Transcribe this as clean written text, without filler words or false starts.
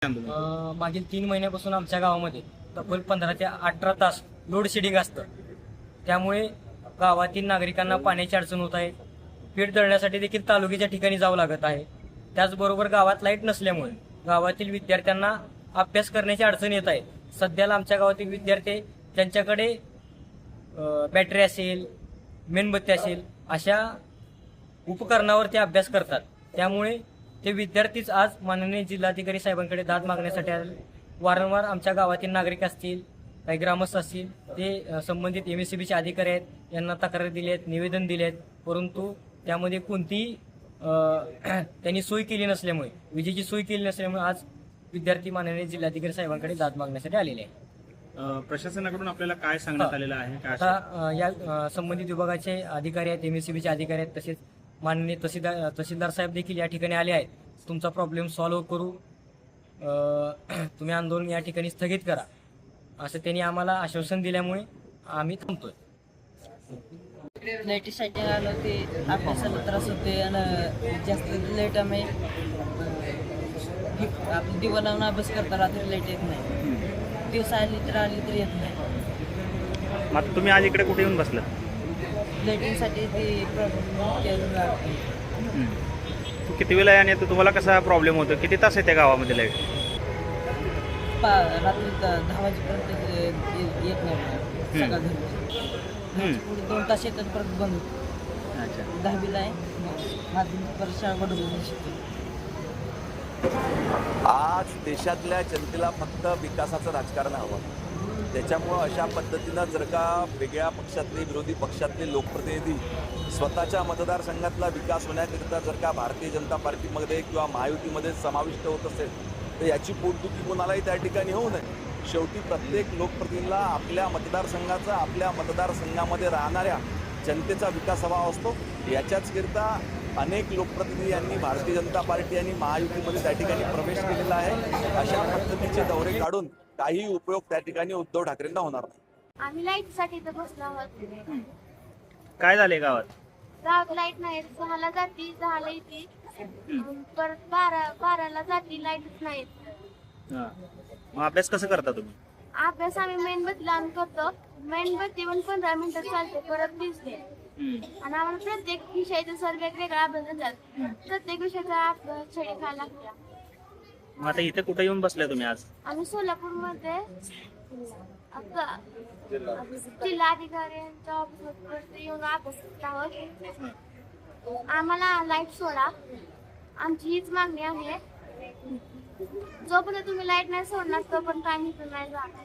मागील 3 महिन्यापासून आमच्या गावामध्ये तब्बल 15 ते 18 तास लोड शेडिंग असतं. त्यामुळे गावातील नागरिकांना पाण्याची अडचण होत आहे. पीठ दळण्यासाठी देखील तालुक्याच्या ठिकाणी जावं लागत आहे. त्याचबरोबर गावात लाईट नसल्यामुळे गावातील विद्यार्थ्यांना अभ्यास करण्याची अडचण येत आहे. सध्याला आमच्या गावातील विद्यार्थी ज्यांच्याकडे बॅटरी असेल, मेणबत्ती असेल अशा उपकरणावर ते अभ्यास करतात. त्यामुळे ते विद्यार्थीच आज माननीय जिल्हाधिकारी साहेबांकडे दाद मागण्यासाठी आले. वारंवार आमच्या गावातील नागरिक असतील, काही ग्रामस्थ असतील, ते संबंधित MSCBचे अधिकारी आहेत, यांना तक्रारी दिली आहेत, निवेदन दिले आहेत, परंतु त्यामध्ये कोणतीही त्यांनी सोय केली नसल्यामुळे, विजेची सोय केली नसल्यामुळे आज विद्यार्थी माननीय जिल्हाधिकारी साहेबांकडे दाद मागण्यासाठी आलेले आहेत. प्रशासनाकडून आपल्याला काय सांगण्यात आलेलं आहे? आता या संबंधित विभागाचे अधिकारी आहेत, MSCBचे अधिकारी आहेत, तसेच माननीय तहसीलदार साहेब देखील या ठिकाणी आले आहेत. तुमचा प्रॉब्लेम सॉल्व्ह करू, तुम्ही आंदोलन या ठिकाणी स्थगित करा, असं त्यांनी आम्हाला आश्वासन दिल्यामुळे आम्ही थांबतोय. लाईटीसाठी आलो ते अभ्यासाला त्रास होते आणि जास्त लेट आम्ही आपली दिवा लावून अभ्यास करता, रात्री लाईट येत नाही. दिवस आली तर येत नाही. मग तुम्ही आज इकडे कुठे येऊन बसलं? लाईटिंगसाठी ते प्रॉब्लेम. तू किती वेळा आणि तुम्हाला कसा प्रॉब्लेम होतो? किती तास येते गावामध्ये लाईट? रात्री 10 वाजेपर्यंत येत नाही. सकाळ घरी 2 तास येतात, परत बंद होतं. अच्छा. 10वीला आहे, माध्यमिक परत शाळा बदलून शिकतो. आज देशातल्या जनतेला फक्त विकासाचं राजकारण हवं. त्याच्यामुळं अशा पद्धतीनं जर का वेगळ्या पक्षातले, विरोधी पक्षातले लोकप्रतिनिधी स्वतःच्या मतदारसंघातला विकास होण्याकरिता जर का भारतीय जनता पार्टीमध्ये किंवा महायुतीमध्ये समाविष्ट होत असेल तर याची पोटदुखी कोणालाही त्या ठिकाणी होऊ नये. शेवटी प्रत्येक लोकप्रतिनिधीला आपल्या मतदारसंघाचा, आपल्या मतदारसंघामध्ये राहणाऱ्या जनतेचा विकास हवा असतो. याच्याचकरिता अनेक लोकप्रतिनिधी यांनी भारतीय जनता पार्टी आणि महायुतीमध्ये त्या ठिकाणी प्रवेश केलेला आहे. अशा पद्धतीचे दौरे काढून काही उपयोग त्या ठिकाणी उद्धव ठाकरेंना होणार नाही. आम्ही लाईटसाठी इथं बसलो आहोत. काय झाले गावात? गावात लाईट नाही. 6ला जाती, 6ला येते, परत 12ला जाती, लाईटच नाहीत. मग अभ्यास कसं करता तुम्ही? अभ्यास आम्ही मेणबत्तीला आम्ही करतो. मेणबत्ती पण 15 मिनिटं चालते, परत दिसते. आणि आम्हाला प्रत्येक विषयाचा सर वेगवेगळा अभ्यास देतात. प्रत्येक विषयाचा अभ्यास छडी खायला लागला. मग आता इथे कुठे येऊन बसले तुम्ही आज? आम्ही सोलापूरमध्ये जिल्हा अधिकाऱ्यांच्या ऑफिसमध्ये येऊन अभ्यास करत आहोत. आम्हाला लाईट सोडा, आमची हीच मागणी आहे. जोपर्यंत तुम्ही लाईट नाही सोडणार तोपर्यंत आम्ही इथून नाही जाणार.